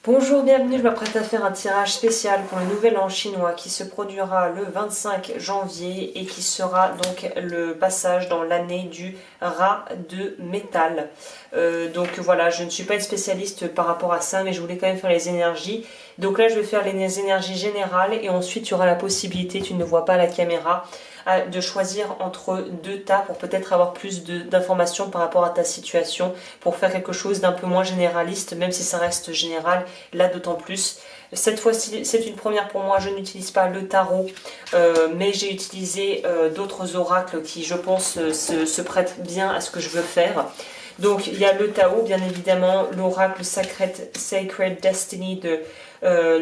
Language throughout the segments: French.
Bonjour, bienvenue, je m'apprête à faire un tirage spécial pour le nouvel an chinois qui se produira le 25 janvier et qui sera donc le passage dans l'année du rat de métal. Donc voilà, je ne suis pas une spécialiste par rapport à ça, mais je voulais quand même faire les énergies. Donc là, je vais faire les énergies générales et ensuite, tu auras la possibilité, tu ne vois pas à la caméra, de choisir entre deux tas pour peut-être avoir plus d'informations par rapport à ta situation, pour faire quelque chose d'un peu moins généraliste, même si ça reste général, là d'autant plus. Cette fois-ci, c'est une première pour moi, je n'utilise pas le tarot, mais j'ai utilisé d'autres oracles qui, je pense, se prêtent bien à ce que je veux faire. Donc il y a le Tao, bien évidemment, l'oracle Sacred Destiny de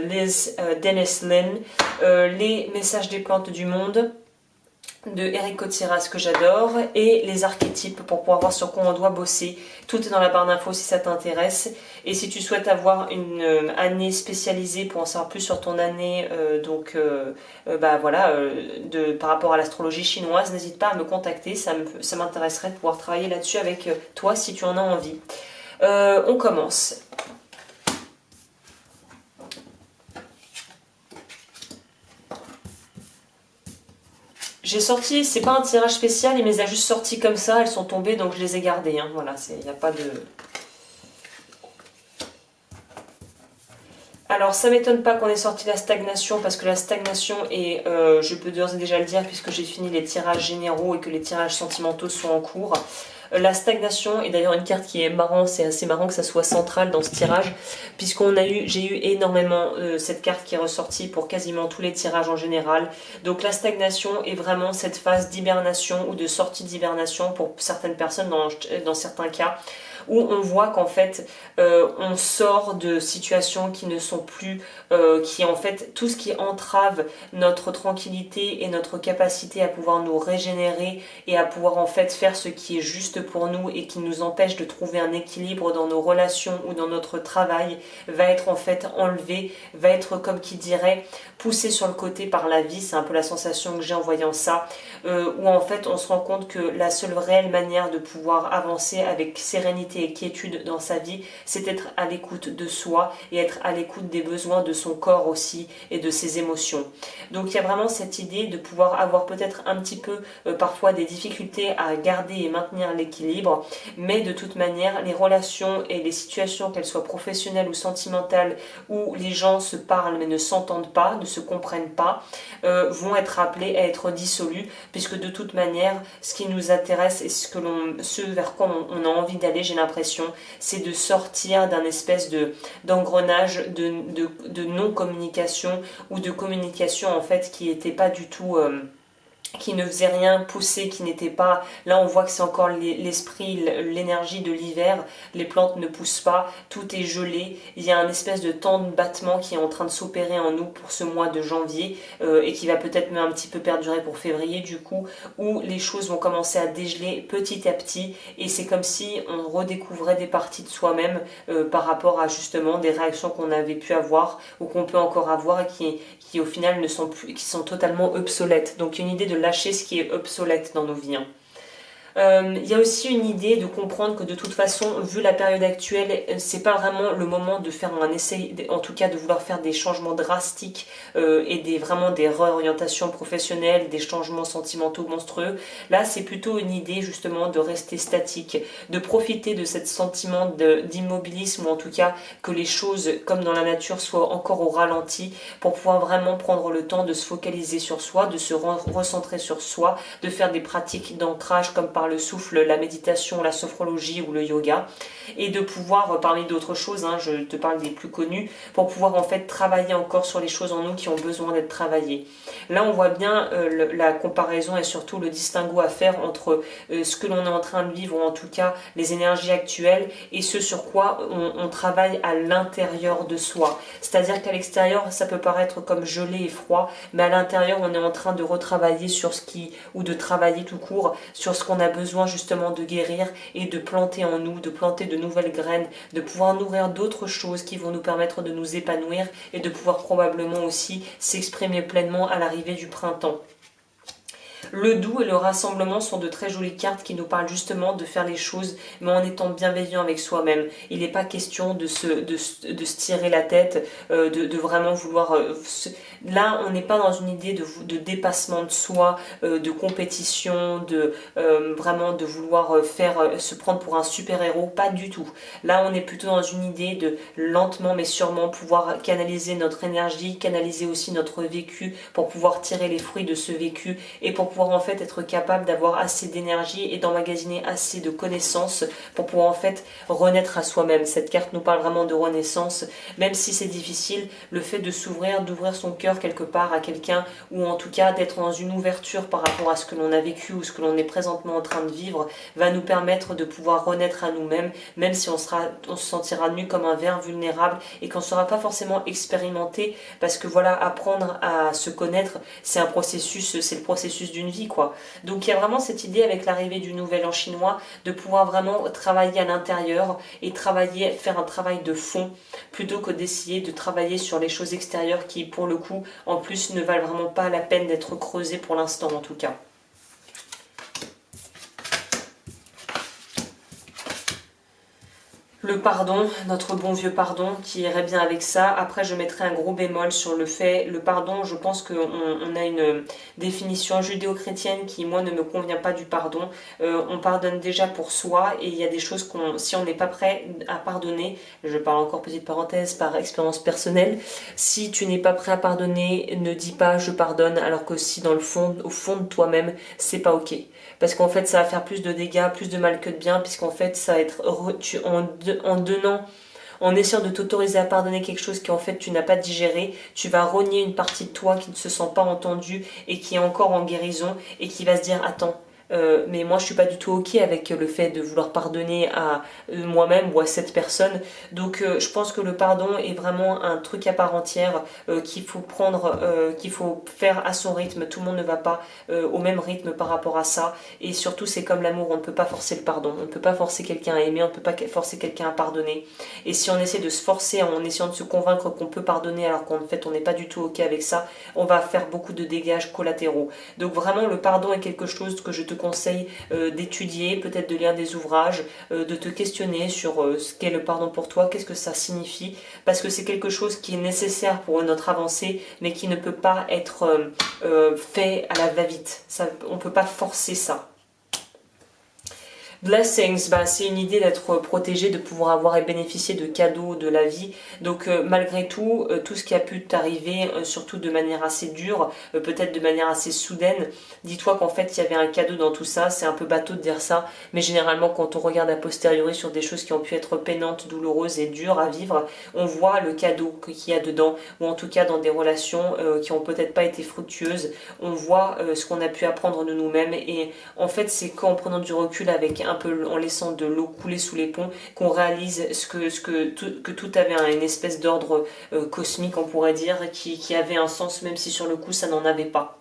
Liz Dennis Lynn, les messages des plantes du monde de Eric Kotsiras que j'adore, et les archétypes pour pouvoir voir sur quoi on doit bosser. Tout est dans la barre d'infos si ça t'intéresse. Et si tu souhaites avoir une année spécialisée pour en savoir plus sur ton année, par rapport à l'astrologie chinoise, n'hésite pas à me contacter, ça m'intéresserait de pouvoir travailler là-dessus avec toi si tu en as envie. On commence. J'ai sorti, c'est pas un tirage spécial, il me les a juste sortis comme ça, elles sont tombées donc je les ai gardées. Hein. Voilà, il n'y a pas de... Alors ça m'étonne pas qu'on ait sorti la stagnation parce que la stagnation est, je peux d'ores et déjà le dire puisque j'ai fini les tirages généraux et que les tirages sentimentaux sont en cours. La stagnation est d'ailleurs une carte qui est marrant, c'est assez marrant que ça soit central dans ce tirage, j'ai eu énormément cette carte qui est ressortie pour quasiment tous les tirages en général. Donc la stagnation est vraiment cette phase d'hibernation ou de sortie d'hibernation pour certaines personnes dans certains cas, où on voit qu'en fait on sort de situations qui ne sont plus, qui en fait tout ce qui entrave notre tranquillité et notre capacité à pouvoir nous régénérer et à pouvoir en fait faire ce qui est juste pour nous et qui nous empêche de trouver un équilibre dans nos relations ou dans notre travail va être en fait enlevé, va être comme qui dirait poussé sur le côté par la vie. C'est un peu la sensation que j'ai en voyant ça, où en fait on se rend compte que la seule réelle manière de pouvoir avancer avec sérénité et quiétude dans sa vie, c'est être à l'écoute de soi et être à l'écoute des besoins de son corps aussi et de ses émotions. Donc il y a vraiment cette idée de pouvoir avoir peut-être un petit peu parfois des difficultés à garder et maintenir l'équilibre, mais de toute manière les relations et les situations, qu'elles soient professionnelles ou sentimentales, où les gens se parlent mais ne s'entendent pas, ne se comprennent pas, vont être appelées à être dissolues, puisque de toute manière ce qui nous intéresse et ce vers quoi on a envie d'aller, j'ai l'impression, c'est de sortir d'un espèce d'engrenage de non-communication ou de communication en fait qui n'était pas du tout... qui ne faisait rien pousser, qui n'était pas... Là, on voit que c'est encore l'esprit, l'énergie de l'hiver. Les plantes ne poussent pas, tout est gelé. Il y a un espèce de temps de battement qui est en train de s'opérer en nous pour ce mois de janvier et qui va peut-être même un petit peu perdurer pour février du coup, où les choses vont commencer à dégeler petit à petit et c'est comme si on redécouvrait des parties de soi-même par rapport à justement des réactions qu'on avait pu avoir ou qu'on peut encore avoir et qui au final ne sont plus, qui sont totalement obsolètes. Donc une idée de lâcher ce qui est obsolète dans nos vies. Il y a aussi une idée de comprendre que de toute façon, vu la période actuelle, c'est pas vraiment le moment de faire un essai, en tout cas de vouloir faire des changements drastiques et vraiment des réorientations professionnelles, des changements sentimentaux monstrueux. Là, c'est plutôt une idée justement de rester statique, de profiter de ce sentiment d'immobilisme ou en tout cas que les choses, comme dans la nature, soient encore au ralenti pour pouvoir vraiment prendre le temps de se focaliser sur soi, de se recentrer sur soi, de faire des pratiques d'ancrage comme par le souffle, la méditation, la sophrologie ou le yoga, et de pouvoir, parmi d'autres choses, hein, je te parle des plus connus, pour pouvoir en fait travailler encore sur les choses en nous qui ont besoin d'être travaillées. Là on voit bien la comparaison et surtout le distinguo à faire entre ce que l'on est en train de vivre, ou en tout cas les énergies actuelles, et ce sur quoi on travaille à l'intérieur de soi. C'est-à-dire qu'à l'extérieur ça peut paraître comme gelé et froid, mais à l'intérieur on est en train de retravailler sur ou de travailler tout court sur ce qu'on a besoin justement de guérir et de planter en nous, de planter de nouvelles graines, de pouvoir nourrir d'autres choses qui vont nous permettre de nous épanouir et de pouvoir probablement aussi s'exprimer pleinement à l'arrivée du printemps. Le doux et le rassemblement sont de très jolies cartes qui nous parlent justement de faire les choses, mais en étant bienveillant avec soi-même. Il n'est pas question de se tirer la tête, de vraiment vouloir... Là, on n'est pas dans une idée de dépassement de soi, de compétition, vraiment de vouloir se prendre pour un super-héros, pas du tout. Là, on est plutôt dans une idée de lentement mais sûrement pouvoir canaliser notre énergie, canaliser aussi notre vécu pour pouvoir tirer les fruits de ce vécu et pour pouvoir en fait être capable d'avoir assez d'énergie et d'emmagasiner assez de connaissances pour pouvoir en fait renaître à soi-même. Cette carte nous parle vraiment de renaissance, même si c'est difficile, le fait de s'ouvrir, d'ouvrir son cœur quelque part à quelqu'un ou en tout cas d'être dans une ouverture par rapport à ce que l'on a vécu ou ce que l'on est présentement en train de vivre va nous permettre de pouvoir renaître à nous-mêmes, même si on se sentira nu comme un ver vulnérable et qu'on ne sera pas forcément expérimenté parce que voilà, apprendre à se connaître, c'est un processus, c'est le processus d'une vie quoi. Donc il y a vraiment cette idée avec l'arrivée du nouvel an chinois de pouvoir vraiment travailler à l'intérieur et faire un travail de fond plutôt que d'essayer de travailler sur les choses extérieures qui pour le coup en plus ne valent vraiment pas la peine d'être creusées pour l'instant en tout cas. Le pardon, notre bon vieux pardon qui irait bien avec ça. Après, je mettrai un gros bémol sur le fait, le pardon, je pense qu'on a une définition judéo-chrétienne qui, moi, ne me convient pas du pardon. On pardonne déjà pour soi et il y a des choses si on n'est pas prêt à pardonner, je parle encore petite parenthèse par expérience personnelle, si tu n'es pas prêt à pardonner, ne dis pas je pardonne alors que si dans le fond, au fond de toi-même, c'est pas ok. Parce qu'en fait, ça va faire plus de dégâts, plus de mal que de bien, puisqu'en fait, ça va être en donnant, en essayant de t'autoriser à pardonner quelque chose qu'en fait tu n'as pas digéré, tu vas renier une partie de toi qui ne se sent pas entendue et qui est encore en guérison et qui va se dire attends. Mais moi je suis pas du tout ok avec le fait de vouloir pardonner à moi-même ou à cette personne, donc je pense que le pardon est vraiment un truc à part entière qu'il faut prendre, qu'il faut faire à son rythme. Tout le monde ne va pas au même rythme par rapport à ça, et surtout c'est comme l'amour, on ne peut pas forcer le pardon, on ne peut pas forcer quelqu'un à aimer, on ne peut pas forcer quelqu'un à pardonner, et si on essaie de se forcer en essayant de se convaincre qu'on peut pardonner alors qu'en fait on n'est pas du tout ok avec ça, on va faire beaucoup de dégâts collatéraux. Donc vraiment le pardon est quelque chose que je te conseille d'étudier, peut-être de lire des ouvrages, de te questionner sur ce qu'est le pardon pour toi, qu'est-ce que ça signifie, parce que c'est quelque chose qui est nécessaire pour notre avancée, mais qui ne peut pas être fait à la va-vite. On ne peut pas forcer ça. Blessings, c'est une idée d'être protégé, de pouvoir avoir et bénéficier de cadeaux de la vie. Donc malgré tout, tout ce qui a pu t'arriver, surtout de manière assez dure, peut-être de manière assez soudaine, dis-toi qu'en fait il y avait un cadeau dans tout ça. C'est un peu bateau de dire ça, mais généralement quand on regarde a posteriori sur des choses qui ont pu être peinantes, douloureuses et dures à vivre, on voit le cadeau qu'il y a dedans, ou en tout cas dans des relations qui ont peut-être pas été fructueuses, on voit ce qu'on a pu apprendre de nous-mêmes, et en fait c'est qu'en prenant du recul avec un peu en laissant de l'eau couler sous les ponts qu'on réalise que tout avait une espèce d'ordre cosmique, on pourrait dire, qui avait un sens même si sur le coup ça n'en avait pas.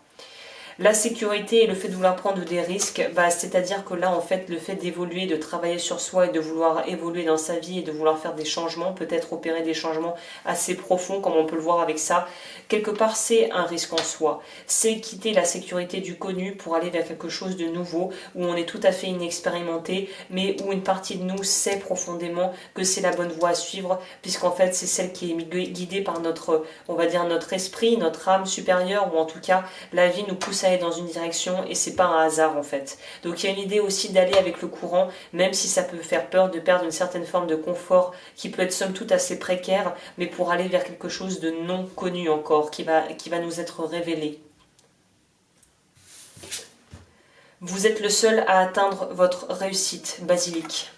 La sécurité et le fait de vouloir prendre des risques, c'est-à-dire que là, en fait, le fait d'évoluer, de travailler sur soi et de vouloir évoluer dans sa vie et de vouloir faire des changements, peut-être opérer des changements assez profonds, comme on peut le voir avec ça, quelque part, c'est un risque en soi. C'est quitter la sécurité du connu pour aller vers quelque chose de nouveau, où on est tout à fait inexpérimenté, mais où une partie de nous sait profondément que c'est la bonne voie à suivre, puisqu'en fait, c'est celle qui est guidée par notre, on va dire, notre esprit, notre âme supérieure, ou en tout cas, la vie nous pousse à aller dans une direction et c'est pas un hasard en fait. Donc il y a une idée aussi d'aller avec le courant, même si ça peut faire peur de perdre une certaine forme de confort qui peut être somme toute assez précaire, mais pour aller vers quelque chose de non connu encore, qui va nous être révélé. Vous êtes le seul à atteindre votre réussite, Basilic.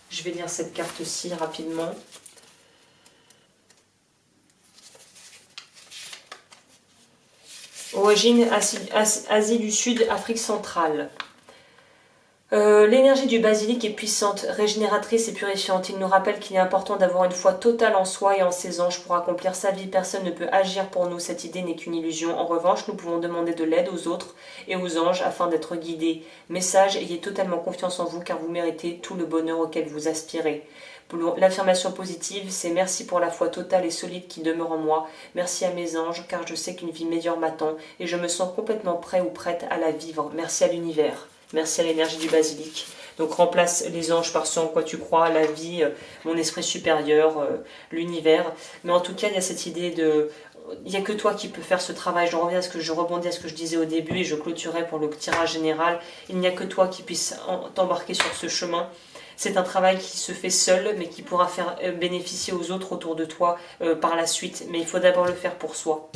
Je vais lire cette carte-ci rapidement. Origine Asie du Sud, Afrique centrale. L'énergie du basilic est puissante, régénératrice et purifiante. Il nous rappelle qu'il est important d'avoir une foi totale en soi et en ses anges pour accomplir sa vie. Personne ne peut agir pour nous, cette idée n'est qu'une illusion. En revanche, nous pouvons demander de l'aide aux autres et aux anges afin d'être guidés. Message, ayez totalement confiance en vous car vous méritez tout le bonheur auquel vous aspirez. L'affirmation positive, c'est merci pour la foi totale et solide qui demeure en moi. Merci à mes anges car je sais qu'une vie meilleure m'attend et je me sens complètement prêt ou prête à la vivre. Merci à l'univers. Merci à l'énergie du basilic. Donc remplace les anges par ce en quoi tu crois, la vie, mon esprit supérieur, l'univers. Mais en tout cas, il y a cette idée de... Il n'y a que toi qui peux faire ce travail. Je rebondis à ce que je disais au début et je clôturerai pour le tirage général. Il n'y a que toi qui puisse t'embarquer sur ce chemin. C'est un travail qui se fait seul, mais qui pourra faire bénéficier aux autres autour de toi par la suite. Mais il faut d'abord le faire pour soi.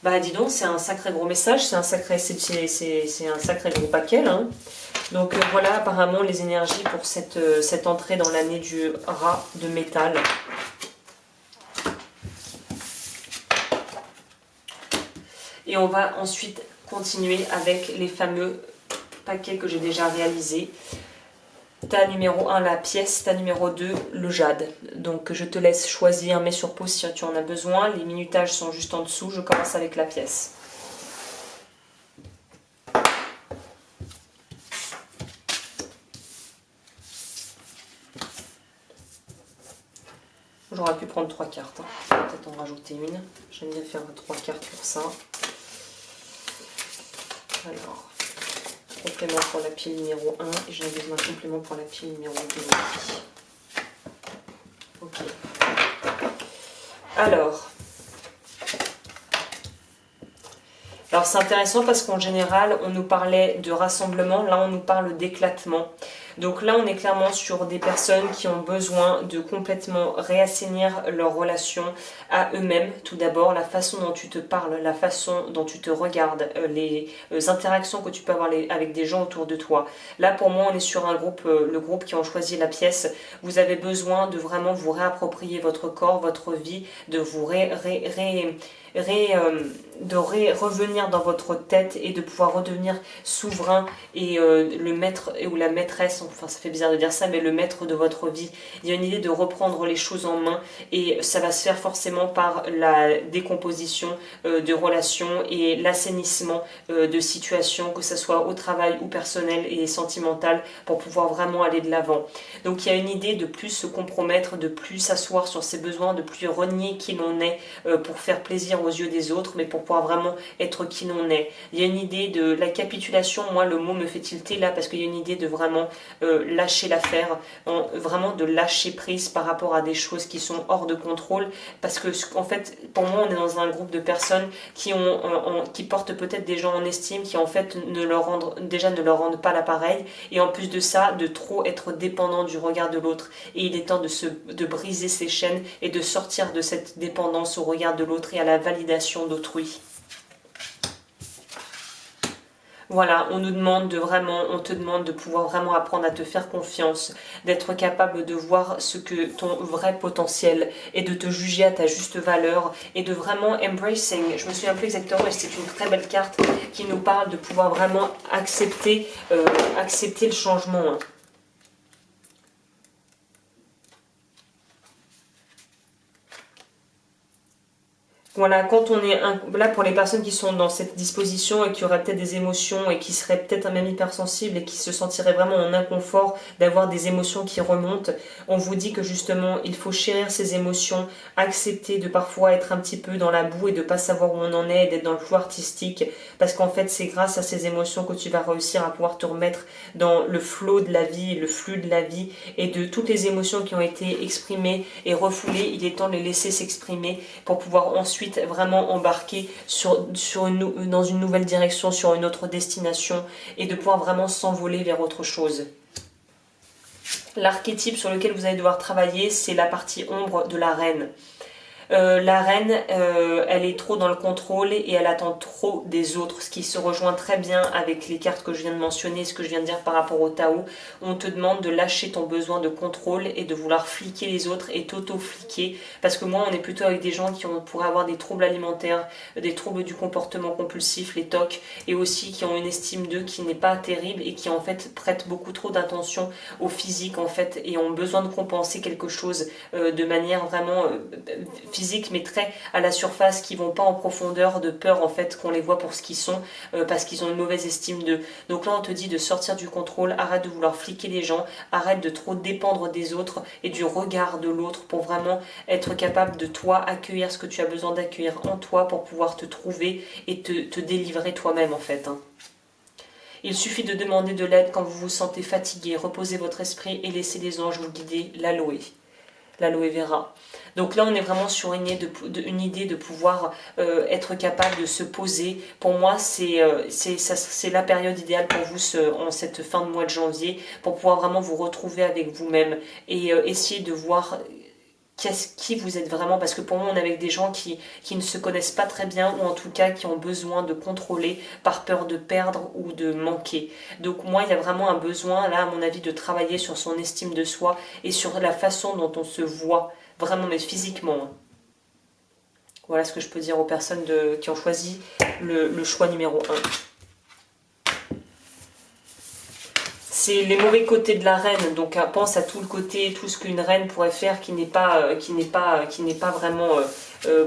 Bah dis donc, c'est un sacré gros message, c'est un sacré gros paquet là. Hein. Donc voilà apparemment les énergies pour cette entrée dans l'année du rat de métal. Et on va ensuite continuer avec les fameux paquets que j'ai déjà réalisés. Ta numéro 1, la pièce. Ta numéro 2, le jade. Donc je te laisse choisir, mets sur pause si tu en as besoin. Les minutages sont juste en dessous. Je commence avec la pièce. J'aurais pu prendre 3 cartes. Hein. Peut-être en rajouter une. J'aime bien faire 3 cartes pour ça. Alors... complément pour la pile numéro 1 et j'en ai besoin d'un complément pour la pile numéro 2 aussi. Ok. Alors c'est intéressant parce qu'en général on nous parlait de rassemblement, là on nous parle d'éclatement. Donc là on est clairement sur des personnes qui ont besoin de complètement réassainir leur relation à eux-mêmes. Tout d'abord la façon dont tu te parles, la façon dont tu te regardes, les interactions que tu peux avoir avec des gens autour de toi. Là pour moi on est sur un groupe, le groupe qui ont choisi la pièce. Vous avez besoin de vraiment vous réapproprier votre corps, votre vie, de vous revenir dans votre tête et de pouvoir redevenir souverain et le maître ou la maîtresse, enfin ça fait bizarre de dire ça, mais le maître de votre vie. Il y a une idée de reprendre les choses en main et ça va se faire forcément par la décomposition de relations et l'assainissement de situations, que ce soit au travail ou personnel et sentimental, pour pouvoir vraiment aller de l'avant. Donc il y a une idée de plus se compromettre, de plus s'asseoir sur ses besoins, de plus renier qui l'on est pour faire plaisir aux yeux des autres, mais pour pouvoir vraiment être qui l'on est. Il y a une idée de la capitulation, moi le mot me fait tilter là parce qu'il y a une idée de vraiment lâcher l'affaire, vraiment de lâcher prise par rapport à des choses qui sont hors de contrôle, parce que en fait pour moi on est dans un groupe de personnes qui portent peut-être des gens en estime, qui en fait ne leur rendent pas l'appareil, et en plus de ça de trop être dépendant du regard de l'autre, et il est temps de briser ces chaînes et de sortir de cette dépendance au regard de l'autre et à la validation d'autrui. Voilà, on te demande de pouvoir vraiment apprendre à te faire confiance, d'être capable de voir ce que ton vrai potentiel est, de te juger à ta juste valeur et de vraiment embracing. Je me souviens plus exactement, mais c'est une très belle carte qui nous parle de pouvoir vraiment accepter le changement. Hein. Voilà, quand on est là pour les personnes qui sont dans cette disposition et qui auraient peut-être des émotions et qui seraient peut-être même hypersensibles et qui se sentiraient vraiment en inconfort d'avoir des émotions qui remontent, on vous dit que justement il faut chérir ces émotions, accepter de parfois être un petit peu dans la boue et de pas savoir où on en est, d'être dans le flou artistique, parce qu'en fait c'est grâce à ces émotions que tu vas réussir à pouvoir te remettre dans le flot de la vie, le flux de la vie, et de toutes les émotions qui ont été exprimées et refoulées, il est temps de les laisser s'exprimer pour pouvoir ensuite vraiment embarquer dans une nouvelle direction, sur une autre destination, et de pouvoir vraiment s'envoler vers autre chose. L'archétype sur lequel vous allez devoir travailler, c'est la partie ombre de la reine. La reine, elle est trop dans le contrôle et elle attend trop des autres, ce qui se rejoint très bien avec les cartes que je viens de mentionner, ce que je viens de dire par rapport au Tao. On te demande de lâcher ton besoin de contrôle et de vouloir fliquer les autres et t'auto-fliquer, parce que moi on est plutôt avec des gens qui pourraient avoir des troubles alimentaires, des troubles du comportement compulsif, les TOC, et aussi qui ont une estime d'eux qui n'est pas terrible et qui en fait prêtent beaucoup trop d'attention au physique en fait et ont besoin de compenser quelque chose de manière vraiment physique mais très à la surface, qui vont pas en profondeur, de peur en fait qu'on les voit pour ce qu'ils sont, parce qu'ils ont une mauvaise estime d'eux. Donc là on te dit de sortir du contrôle, arrête de vouloir fliquer les gens, arrête de trop dépendre des autres et du regard de l'autre pour vraiment être capable de toi accueillir ce que tu as besoin d'accueillir en toi pour pouvoir te trouver et te délivrer toi-même en fait. Il suffit de demander de l'aide quand vous vous sentez fatigué, reposez votre esprit et laissez les anges vous guider, l'aloe vera. Donc là on est vraiment sur une idée de pouvoir être capable de se poser. Pour moi c'est la période idéale pour vous en cette fin de mois de janvier, pour pouvoir vraiment vous retrouver avec vous-même et essayer de voir qui vous êtes vraiment, parce que pour moi on est avec des gens qui ne se connaissent pas très bien, ou en tout cas qui ont besoin de contrôler par peur de perdre ou de manquer. Donc moi il y a vraiment un besoin là à mon avis de travailler sur son estime de soi et sur la façon dont on se voit, vraiment mais physiquement. Voilà ce que je peux dire aux personnes qui ont choisi le choix numéro 1. C'est les mauvais côtés de la reine, donc pense à tout le côté, tout ce qu'une reine pourrait faire qui n'est pas vraiment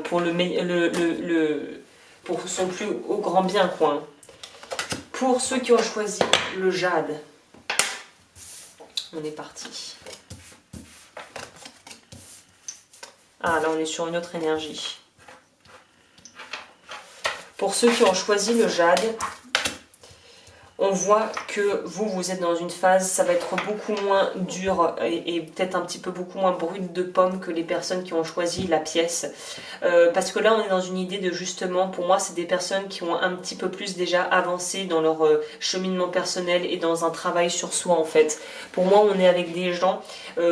pour son plus haut grand bien, quoi. Pour ceux qui ont choisi le jade, on est parti. Ah là on est sur une autre énergie. Pour ceux qui ont choisi le jade, on voit que vous êtes dans une phase, ça va être beaucoup moins dur et peut-être un petit peu beaucoup moins brut de pomme que les personnes qui ont choisi la pièce. Parce que là, on est dans une idée de justement, pour moi, c'est des personnes qui ont un petit peu plus déjà avancé dans leur cheminement personnel et dans un travail sur soi, en fait. Pour moi, on est avec des gens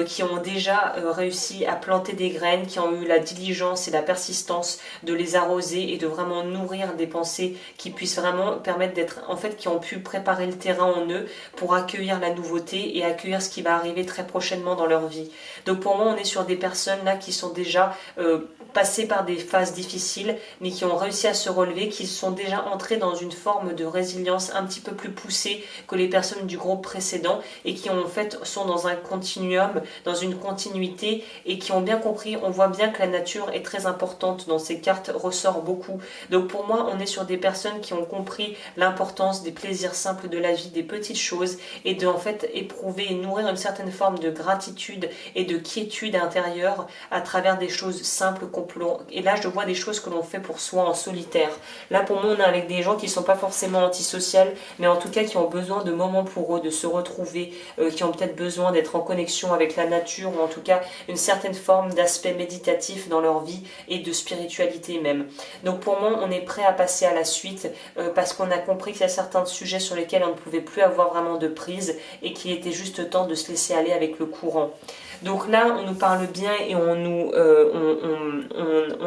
qui ont déjà réussi à planter des graines, qui ont eu la diligence et la persistance de les arroser et de vraiment nourrir des pensées qui puissent vraiment permettre d'être, en fait, qui ont pu préparer le terrain en eux pour accueillir la nouveauté et accueillir ce qui va arriver très prochainement dans leur vie. Donc pour moi on est sur des personnes là qui sont déjà passées par des phases difficiles mais qui ont réussi à se relever, qui sont déjà entrées dans une forme de résilience un petit peu plus poussée que les personnes du groupe précédent et qui en fait sont dans un continuum, dans une continuité et qui ont bien compris, on voit bien que la nature est très importante dans ces cartes, ressort beaucoup. Donc pour moi on est sur des personnes qui ont compris l'importance des plaisirs simple de la vie, des petites choses et de en fait éprouver et nourrir une certaine forme de gratitude et de quiétude intérieure à travers des choses simples et là je vois des choses que l'on fait pour soi en solitaire. Là pour moi on est avec des gens qui sont pas forcément antisociales mais en tout cas qui ont besoin de moments pour eux, de se retrouver, qui ont peut-être besoin d'être en connexion avec la nature ou en tout cas une certaine forme d'aspect méditatif dans leur vie et de spiritualité même. Donc pour moi on est prêt à passer à la suite parce qu'on a compris qu'il y a certains sujets sur lesquels on ne pouvait plus avoir vraiment de prise et qu'il était juste temps de se laisser aller avec le courant. Donc là, on nous parle bien et on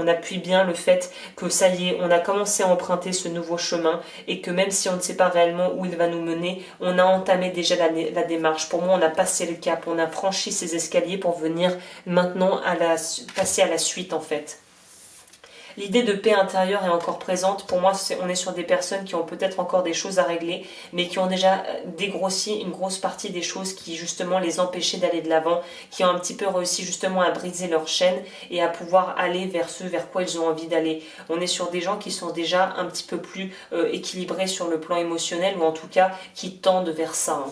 appuie bien le fait que ça y est, on a commencé à emprunter ce nouveau chemin et que même si on ne sait pas réellement où il va nous mener, on a entamé déjà la démarche. Pour moi, on a passé le cap, on a franchi ces escaliers pour venir maintenant passer à la suite en fait. L'idée de paix intérieure est encore présente. Pour moi, on est sur des personnes qui ont peut-être encore des choses à régler, mais qui ont déjà dégrossi une grosse partie des choses qui justement les empêchaient d'aller de l'avant, qui ont un petit peu réussi justement à briser leur chaîne et à pouvoir aller vers ce vers quoi ils ont envie d'aller. On est sur des gens qui sont déjà un petit peu plus équilibrés sur le plan émotionnel, ou en tout cas qui tendent vers ça.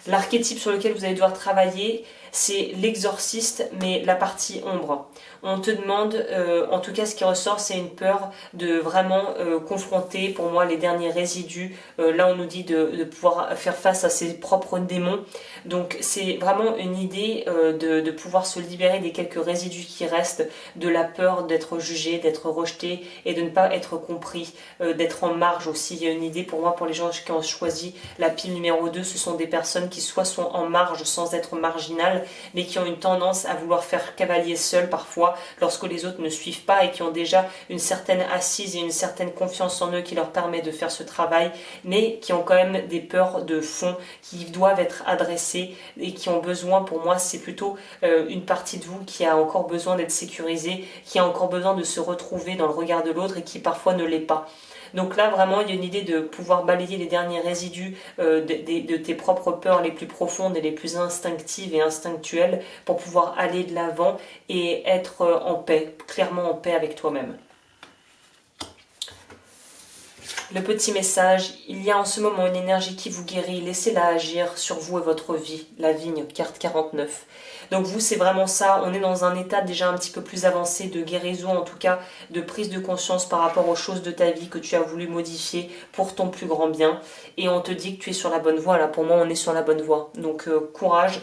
L'archétype sur lequel vous allez devoir travailler, c'est l'exorciste, mais la partie ombre. On te demande, en tout cas ce qui ressort, c'est une peur de vraiment confronter, pour moi, les derniers résidus. Là, on nous dit de pouvoir faire face à ses propres démons. Donc, c'est vraiment une idée de pouvoir se libérer des quelques résidus qui restent, de la peur d'être jugé, d'être rejeté et de ne pas être compris, d'être en marge aussi. Il y a une idée pour moi, pour les gens qui ont choisi la pile numéro 2, ce sont des personnes qui qui soit sont en marge sans être marginales, mais qui ont une tendance à vouloir faire cavalier seul parfois lorsque les autres ne suivent pas et qui ont déjà une certaine assise et une certaine confiance en eux qui leur permet de faire ce travail, mais qui ont quand même des peurs de fond qui doivent être adressées et qui ont besoin, pour moi, c'est plutôt une partie de vous qui a encore besoin d'être sécurisée, qui a encore besoin de se retrouver dans le regard de l'autre et qui parfois ne l'est pas. Donc là, vraiment, il y a une idée de pouvoir balayer les derniers résidus de tes propres peurs les plus profondes et les plus instinctives et instinctuelles pour pouvoir aller de l'avant et être en paix, clairement en paix avec toi-même. Le petit message, il y a en ce moment une énergie qui vous guérit, laissez-la agir sur vous et votre vie. La vigne, carte 49. Donc vous, c'est vraiment ça, on est dans un état déjà un petit peu plus avancé de guérison, en tout cas de prise de conscience par rapport aux choses de ta vie que tu as voulu modifier pour ton plus grand bien. Et on te dit que tu es sur la bonne voie, là pour moi on est sur la bonne voie. Donc courage,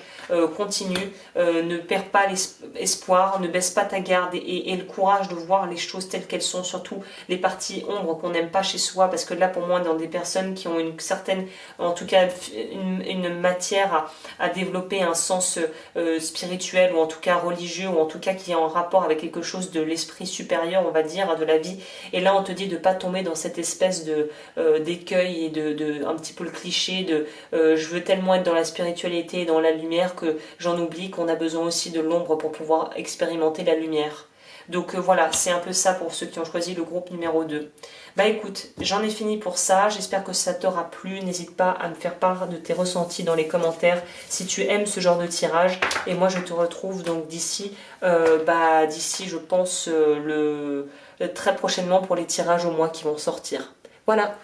continue, ne perds pas l'espoir, ne baisse pas ta garde et le courage de voir les choses telles qu'elles sont, surtout les parties ombres qu'on n'aime pas chez soi, parce que là pour moi on est dans des personnes qui ont une certaine, en tout cas une matière à développer un sens spirituel ou en tout cas religieux ou en tout cas qui est en rapport avec quelque chose de l'esprit supérieur, on va dire, de la vie. Et là on te dit de pas tomber dans cette espèce de d'écueil et de un petit peu le cliché de je veux tellement être dans la spiritualité et dans la lumière que j'en oublie qu'on a besoin aussi de l'ombre pour pouvoir expérimenter la lumière. Donc voilà, c'est un peu ça pour ceux qui ont choisi le groupe numéro 2. Bah écoute, j'en ai fini pour ça, j'espère que ça t'aura plu, n'hésite pas à me faire part de tes ressentis dans les commentaires si tu aimes ce genre de tirage, et moi je te retrouve donc d'ici je pense très prochainement pour les tirages au mois qui vont sortir. Voilà.